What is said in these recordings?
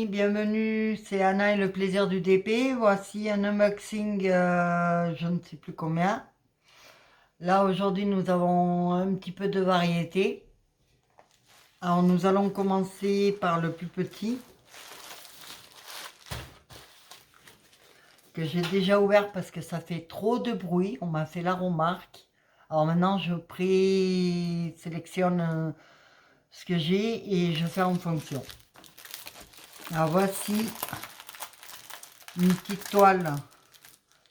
bienvenue, c'est Anna et le plaisir du DP. Voici un unboxing, je ne sais plus combien. Là, aujourd'hui, nous avons un petit peu de variété. Alors, nous allons commencer par le plus petit, que j'ai déjà ouvert parce que ça fait trop de bruit. On m'a fait la remarque. Alors maintenant, je présélectionne ce que j'ai et je fais en fonction. Alors, voici une petite toile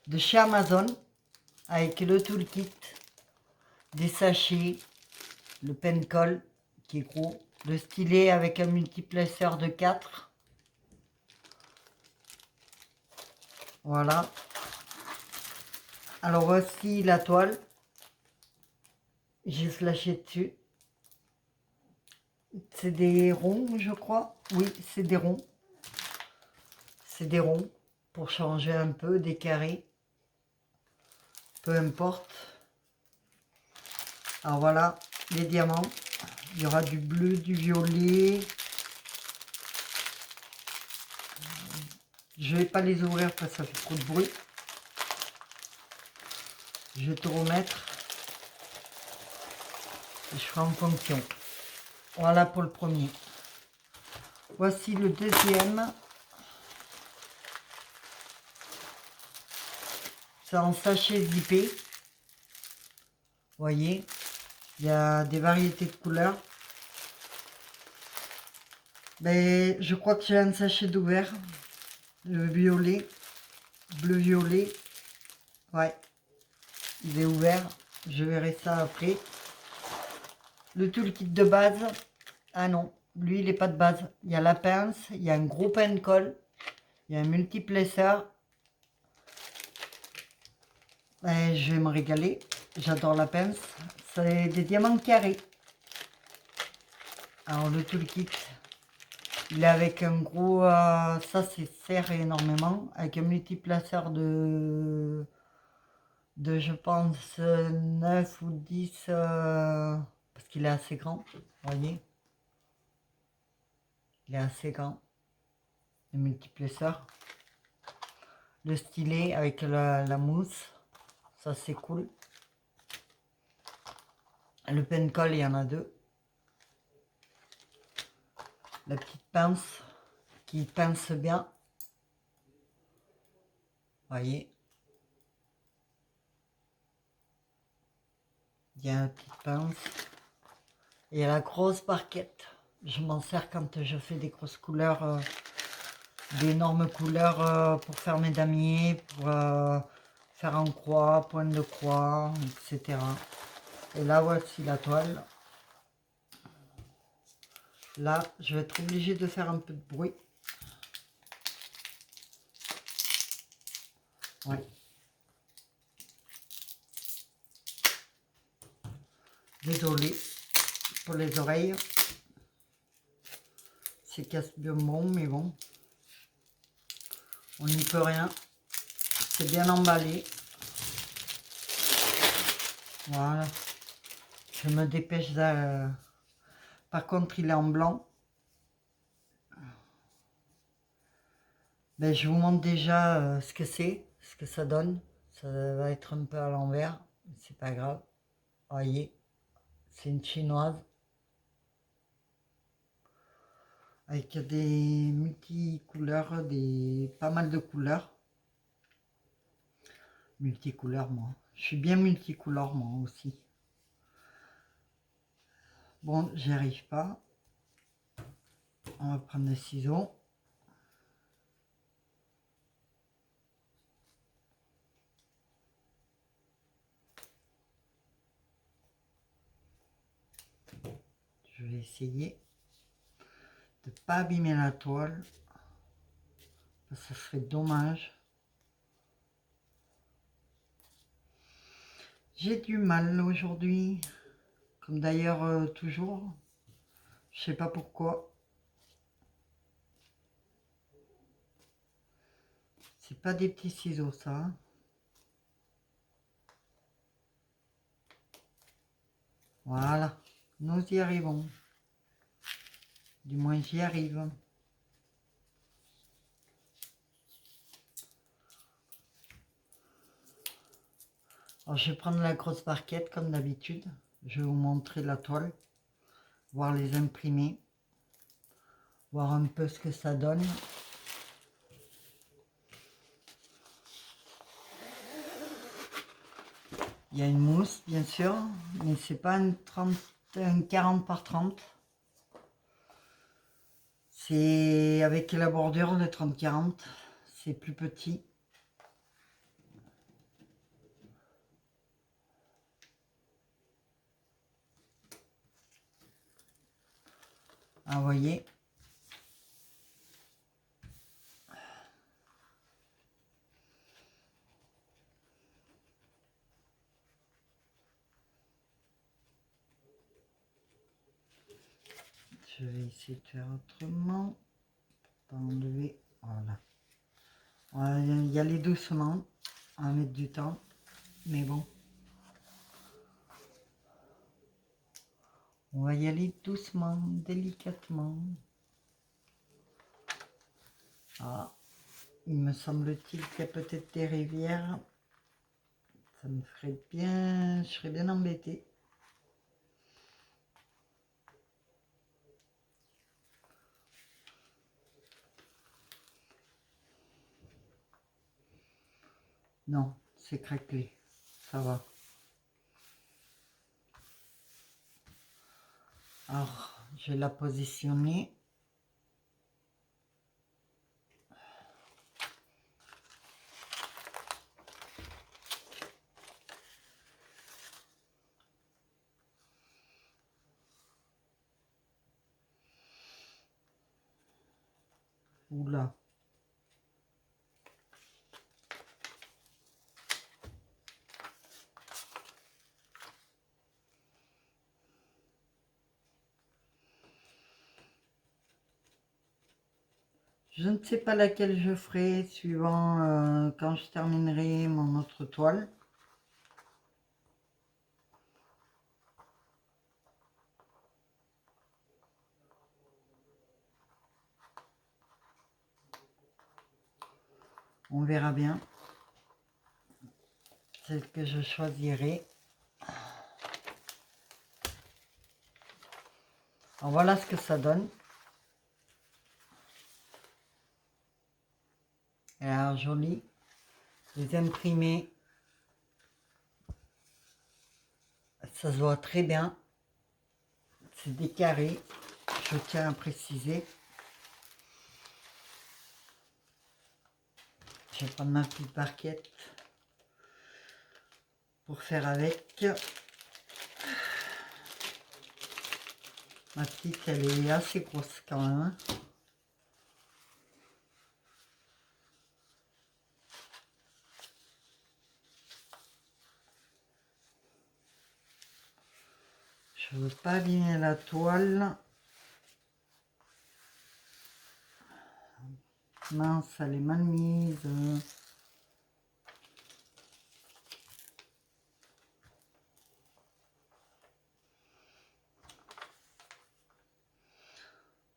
de chez Amazon avec le toolkit, des sachets, le pen colle qui est gros, le stylet avec un multiplesseur de 4. Voilà. Alors voici la toile. J'ai flashé dessus. C'est des ronds, je crois. Oui, c'est des ronds. C'est des ronds pour changer un peu, des carrés. Peu importe. Alors voilà, les diamants. Il y aura du bleu, du violet. Je vais pas les ouvrir parce que ça fait trop de bruit. Je vais te remettre. Et je ferai en fonction. Voilà pour le premier. Voici le deuxième. C'est en sachet zippé. Vous voyez, il y a des variétés de couleurs. Mais je crois que j'ai un sachet d'ouvert. Le violet, bleu-violet. Ouais, il est ouvert. Je verrai ça après. Le toolkit de base. Ah non, lui, il n'est pas de base. Il y a la pince, il y a un gros pen colle, il y a un multiplesseur. Et je vais me régaler. J'adore la pince. C'est des diamants carrés. Alors, le toolkit, il est avec un gros... ça, c'est serré énormément. Avec un multiplaceur de je pense, 9 ou 10. Parce qu'il est assez grand. Vous voyez, il est assez grand. Le multiplaceur. Le stylet avec la mousse. Ça, c'est cool. Le pen colle, il y en a deux. La petite pince qui pince bien. Vous voyez. Il y a une petite pince. Et la grosse barquette. Je m'en sers quand je fais des grosses couleurs, d'énormes couleurs pour faire mes damiers, pour faire en croix, point de croix, etc. Et là, voici la toile. Là, je vais être obligée de faire un peu de bruit. Ouais. Désolée pour les oreilles. C'est casse bien bon, mais bon. On n'y peut rien. C'est bien emballé. Voilà. Je me dépêche de... Par contre, il est en blanc. Ben, je vous montre déjà ce que c'est, ce que ça donne. Ça va être un peu à l'envers, mais c'est pas grave. Voyez, c'est une chinoise. Avec des multicouleurs, pas mal de couleurs. Multicouleurs, moi. Je suis bien multicouleur, moi aussi. Bon, j'y arrive pas. On va prendre des ciseaux. Je vais essayer de ne pas abîmer la toile. Ça serait dommage. J'ai du mal aujourd'hui. Comme d'ailleurs toujours. Je sais pas pourquoi. C'est pas des petits ciseaux, ça. Hein. Voilà. Nous y arrivons. Du moins, j'y arrive. Alors, je vais prendre la grosse barquette comme d'habitude. Je vais vous montrer la toile, voir les imprimés, voir un peu ce que ça donne. Il y a une mousse, bien sûr, mais c'est pas un 40 par 30. C'est avec la bordure de 30-40, c'est plus petit. Ah, vous voyez. Je vais essayer de faire autrement. Pas enlever. Voilà. On va y aller doucement. On va mettre du temps. Mais bon. On va y aller doucement, délicatement. Ah. Il me semble-t-il qu'il y a peut-être des rivières. Ça me ferait bien. Je serais bien embêtée. Non, c'est craquelé. Ça va. Alors, je vais la positionner. Oula. Je ne sais pas laquelle je ferai, suivant quand je terminerai mon autre toile. On verra bien. Celle que je choisirai. Alors voilà ce que ça donne. Elle a l'air jolie. Les imprimés. Ça se voit très bien. C'est des carrés. Je tiens à préciser. Je vais prendre ma petite barquette pour faire avec. Ma petite, elle est assez grosse quand même. Hein. Je veux pas abîmer la toile. Mince, elle est mal mise.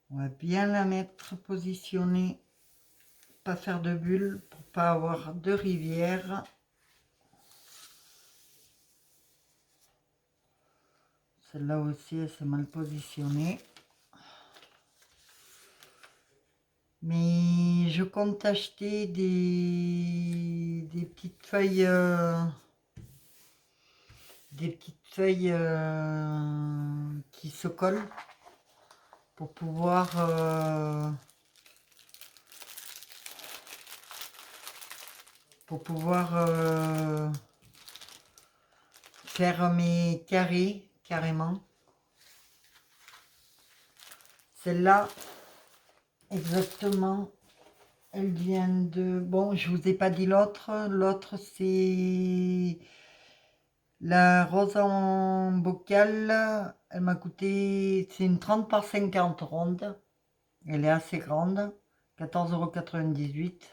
On va bien la mettre positionnée. Pas faire de bulles pour pas avoir de rivière. Celle-là aussi, elle s'est mal positionnée. Mais je compte acheter des petites feuilles, qui se collent pour pouvoir faire mes carrés carrément. Celle-là, exactement, elle vient de... Bon, je vous ai pas dit l'autre. L'autre, c'est la rose en bocal. Elle m'a coûté... C'est une 30 par 50 ronde. Elle est assez grande. 14,98 €.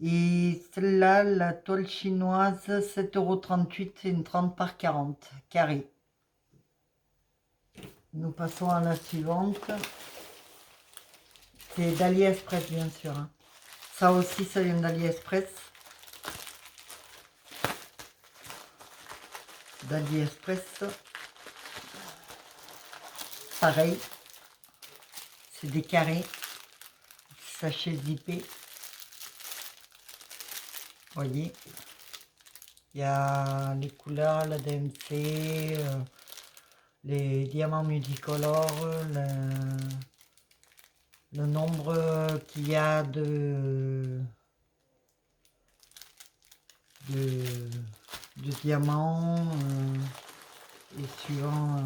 Et celle-là, la toile chinoise, 7,38 €. C'est une 30 par 40 carré. Nous passons à la suivante. C'est d'AliExpress, bien sûr. Hein. Ça aussi, ça vient d'AliExpress. d'AliExpress. Pareil, c'est des carrés, sachets zippés. Voyez, il y a les couleurs, la DMC, les diamants multicolores, le nombre qu'il y a de diamants et suivant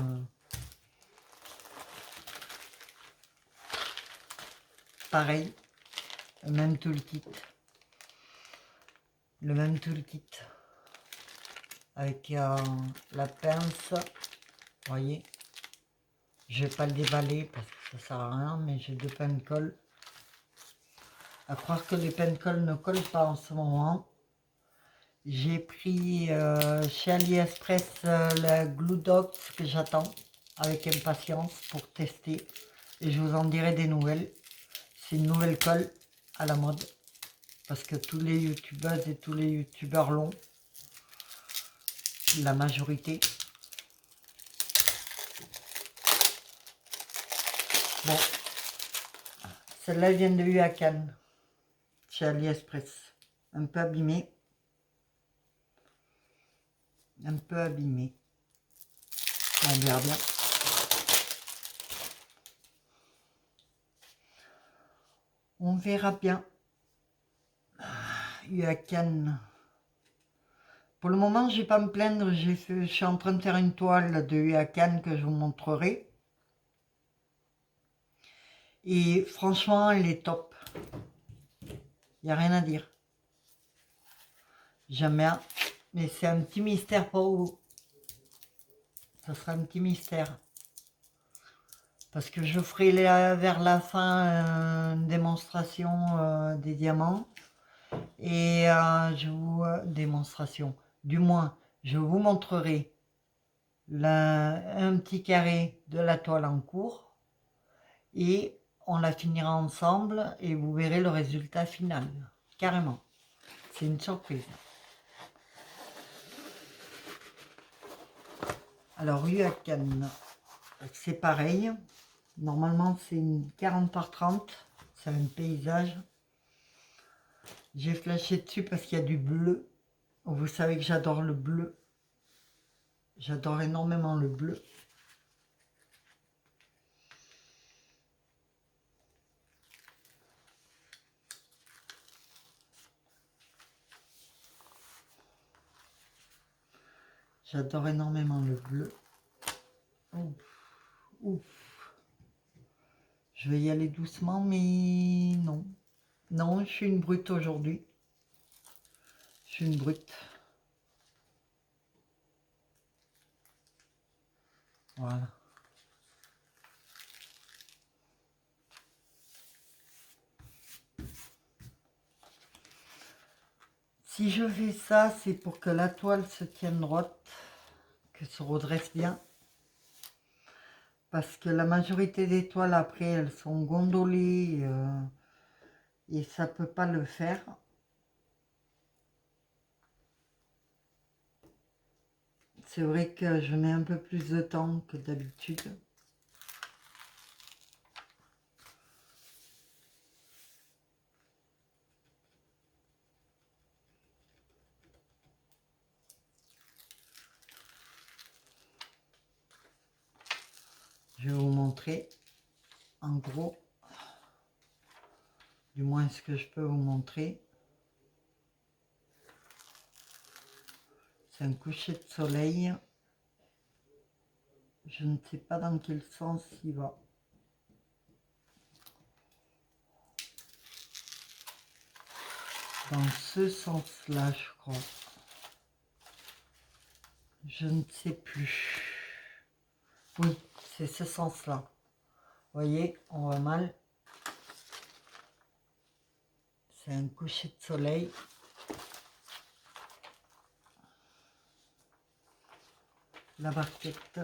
pareil, le même toolkit avec la pince, voyez, je vais pas le déballer parce que ça sert à rien, mais j'ai 2 pains de colle. À croire que les pains de colle ne collent pas en ce moment. J'ai pris chez AliExpress la Glue Dots que j'attends avec impatience pour tester. Et je vous en dirai des nouvelles. C'est une nouvelle colle à la mode. Parce que tous les youtubeuses et tous les youtubeurs l'ont. La majorité. Bon. Celle-là vient de Huacan. Chez AliExpress. Un peu abîmée. Un peu abîmée. On verra bien. On verra bien. Huacan. Pour le moment, je vais pas me plaindre. Je suis en train de faire une toile de Huacan que je vous montrerai. Et franchement, elle est top. Il n'y a rien à dire. Jamais. Mais c'est un petit mystère pour vous. Ça sera un petit mystère. Parce que je ferai vers la fin une démonstration des diamants. Et je vous... démonstration. Du moins, je vous montrerai un petit carré de la toile en cours. Et on la finira ensemble et vous verrez le résultat final. Carrément. C'est une surprise. Alors, Huacan, c'est pareil. Normalement, c'est une 40 par 30. C'est un paysage. J'ai flashé dessus parce qu'il y a du bleu. Vous savez que j'adore le bleu. J'adore énormément le bleu. J'adore énormément le bleu. Ouf, ouf. Je vais y aller doucement, mais non. Non, je suis une brute aujourd'hui. Je suis une brute. Voilà. Si je fais ça, c'est pour que la toile se tienne droite, que se redresse bien. Parce que la majorité des toiles, après, elles sont gondolées et ça ne peut pas le faire. C'est vrai que je mets un peu plus de temps que d'habitude. Je vais vous montrer en gros, du moins ce que je peux vous montrer. C'est un coucher de soleil. Je ne sais pas dans quel sens il va. Dans ce sens-là, je crois. Je ne sais plus. Oui, c'est ce sens-là. Vous voyez, on voit mal. C'est un coucher de soleil. La barquette.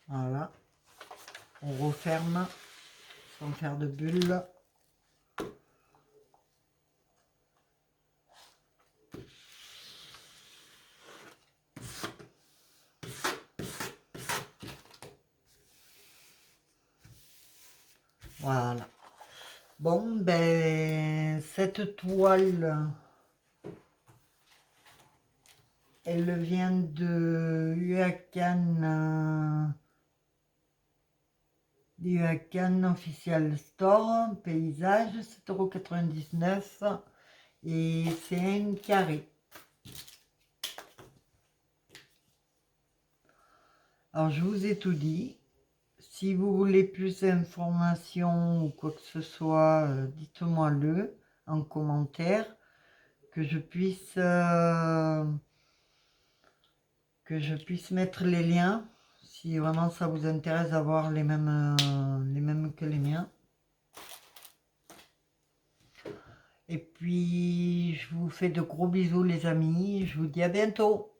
Voilà. On referme sans faire de bulles. Voilà. Bon, ben, cette toile, elle vient de Huacan Official Store, paysage, 7,99 € et c'est un carré. Alors, je vous ai tout dit. Si vous voulez plus d'informations ou quoi que ce soit, dites-moi-le en commentaire, que je puisse mettre les liens, si vraiment ça vous intéresse d'avoir les mêmes que les miens. Et puis, je vous fais de gros bisous les amis, je vous dis à bientôt.